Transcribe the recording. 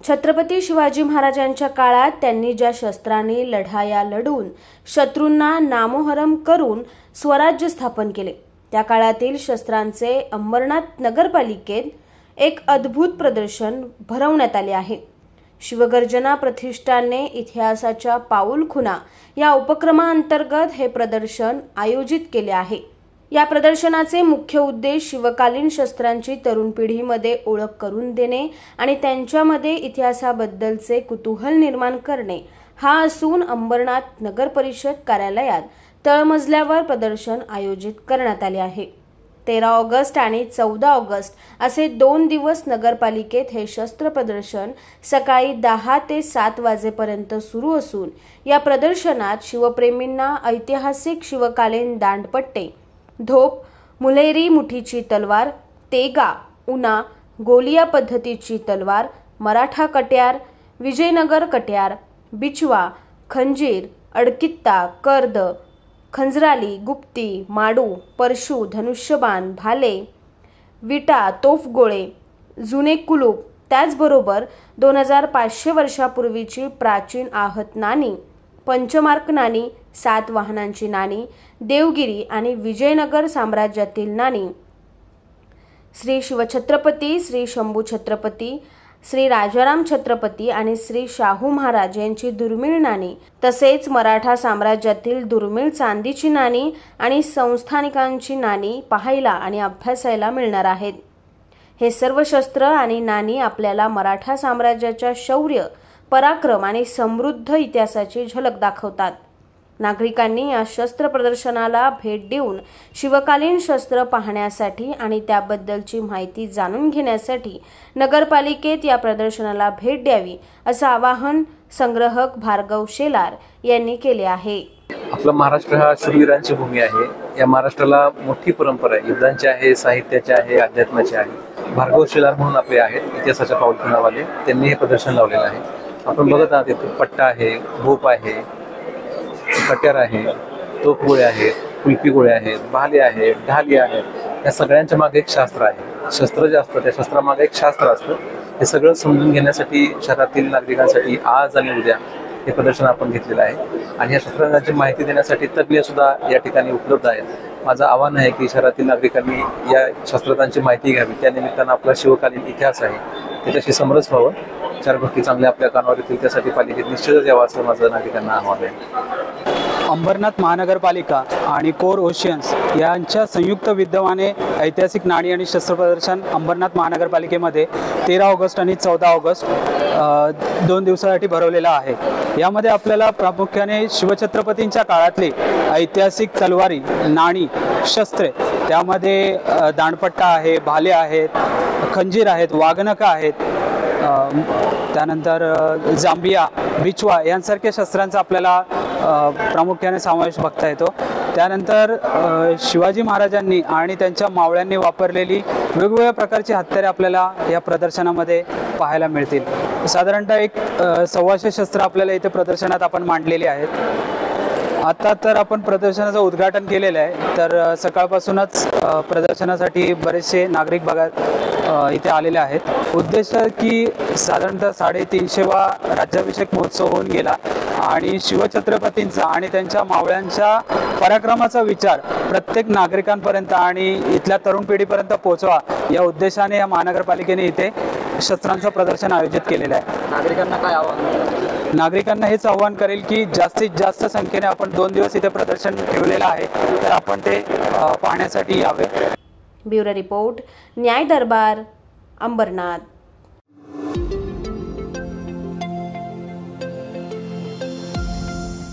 छत्रपती शिवाजी महाराजांच्या काळात त्यांनी ज्या शस्त्रांनी लढाया लढून शत्रूंना नामोहरम करून स्वराज्य स्थापन केले, त्या काळातील शस्त्रांचे अंबरनाथ नगरपालिकेत एक अद्भुत प्रदर्शन भरवण्यात आले आहे। शिवगर्जना प्रतिष्ठानने इतिहासाच्या पाऊलखुणा या उपक्रमाअंतर्गत हे प्रदर्शन आयोजित केले आहे। या प्रदर्शनाचे मुख्य उद्देश शिवकालीन शस्त्रांची तरुण पिढीमध्ये ओळख करून देणे आणि त्यांच्यामध्ये इतिहासाबद्दलचे कुतूहल निर्माण करणे हा असून अंबरनाथ नगर परिषद कार्यालयात तळमजल्यावर प्रदर्शन आयोजित करण्यात आले आहे। 13 ऑगस्ट आणि 14 ऑगस्ट असे 2 दिवस नगरपालिकेत हे शस्त्र प्रदर्शन सकाळी 10 ते 7 वाजेपर्यंत सुरू असून या प्रदर्शनात शिवप्रेमींना ऐतिहासिक शिवकालीन दांडपट्टे, धोप, मुलेरी मुठीची तलवार, तेगा, उना, गोलिया पद्धतीची तलवार, मराठा कट्यार, विजयनगर कट्यार, बिचवा, खंजीर, अडकित्ता, कर्द, खंजराली, गुप्ती, माडू, परशू, धनुष्यबाण, भाले, विटा, तोफगोळे, जुने कुलूप, त्याचबरोबर 2500 वर्षापूर्वीची प्राचीन आहत नाणी, पंचमार्क नाणी, 7 वाहनांची नाणी, देवगिरी आणि विजयनगर साम्राज्यातील नाणी, श्री शिवछत्रपती, श्री शंभू छत्रपती, श्री राजाराम छत्रपती आणि श्री शाहू महाराज यांची दुर्मिळ नाणी, तसेच मराठा साम्राज्यातील दुर्मिळ चांदीची नाणी आणि संस्थानिकांची नाणी पाहायला आणि अभ्यासायला मिळणार आहेत। हे सर्व शस्त्र आणि नाणी आपल्याला मराठा साम्राज्याच्या शौर्य, पराक्रम आणि समृद्ध इतिहासाची झलक दाखवतात। नागरिकांनी या शस्त्र प्रदर्शनाला भेट देऊन शिवकालीन शस्त्र पाहण्यासाठी आणि त्याबद्दलची माहिती जाणून घेण्यासाठी नगरपालिकेत या प्रदर्शनाला भेट द्यावी असं आवाहन संग्रहक भार्गव शेलार यांनी केले आहे। आपला महाराष्ट्र हा शूरवीरांची भूमी आहे। या महाराष्ट्राला मोठी परंपरा आहे, युद्धांची आहे, साहित्याची आहे, अध्यात्माची आहे। भार्गव शेलार म्हणून आपले आहेत इतिहासाच्या पाऊलखुणावाले, त्यांनी हे प्रदर्शन लावलेलं आहे। आपण बघत आहात इथे पट्टा आहे, भोप आहे, कट्यार आहे, तोफगोळे आहेत, कुल्फी गोळे आहेत, भाले आहेत, ढाली आहेत। या सगळ्यांच्या मागे एक शास्त्र आहे। शस्त्र जे असतं त्या शस्त्रामागे एक शास्त्र असतं। हे सगळं समजून घेण्यासाठी शहरातील नागरिकांसाठी आज आणि उद्या हे प्रदर्शन आपण घेतलेलं आहे आणि या शस्त्रांची माहिती देण्यासाठी तज्ञ सुद्धा या ठिकाणी उपलब्ध आहेत। माझं आव्हान आहे की शहरातील नागरिकांनी या शस्त्रांची माहिती घ्यावी। त्या निमित्तानं आपला शिवकालीन इतिहास आहे त्याच्याशी समरस व्हावं। 4 गोष्टी चांगल्या आपल्या कानावर येतील त्यासाठी पालिकेत निश्चितच यावं असं माझं नागरिकांना आव्हान आहे। अंबरनाथ महानगरपालिका आणि कोर ओशियन्स यांच्या संयुक्त विद्यमाने ऐतिहासिक नाणी आणि शस्त्र प्रदर्शन अंबरनाथ महानगरपालिकेमध्ये 13 ऑगस्ट आणि 14 ऑगस्ट 2 दिवसासाठी भरवलेला आहे। यामध्ये आपल्याला प्रामुख्याने शिवछत्रपतींच्या काळातले ऐतिहासिक तलवारी, नाणी, शस्त्रे, त्यामध्ये दांडपट्टा आहे, भाले आहेत, खंजीर आहेत, वाघनखं आहेत, त्यानंतर जांबिया, बिचवा यांसारख्या शस्त्रांचा आपल्याला प्रामुख्याने समावेश बघता येतो। त्यानंतर शिवाजी महाराजांनी आणि त्यांच्या मावळ्यांनी वापरलेली वेगवेगळ्या प्रकारची हत्यारे आपल्याला या प्रदर्शनामध्ये पाहायला मिळतील। साधारणतः एक 125 शस्त्र आपल्याला इथे प्रदर्शनात आपण मांडलेली आहेत। आता तर आपण प्रदर्शनाचं उद्घाटन केलेलं आहे, तर सकाळपासूनच प्रदर्शनासाठी बरेचसे नागरिक भागात इथे आलेले आहेत। उद्देश की साधारणतः 350वा राज्याभिषेक महोत्सव होऊन गेला आणि शिवछत्रपतींचा आणि त्यांच्या मावळ्यांच्या पराक्रमाचा विचार प्रत्येक नागरिकांपर्यंत आणि इथल्या तरुण पिढीपर्यंत पोहोचवा या उद्देशाने या महानगरपालिकेने इथे शस्त्रांचं प्रदर्शन आयोजित केलेलं आहे। नागरिकांना काय आव्हान? नागरिकांना हेच आव्हान करेल की जास्तीत जास्त संख्येने आपण 2 दिवस इथे प्रदर्शन ठेवलेलं आहे, तर आपण ते पाहण्यासाठी यावे। ब्युरो रिपोर्ट, न्याय दरबार, अंबरनाथ।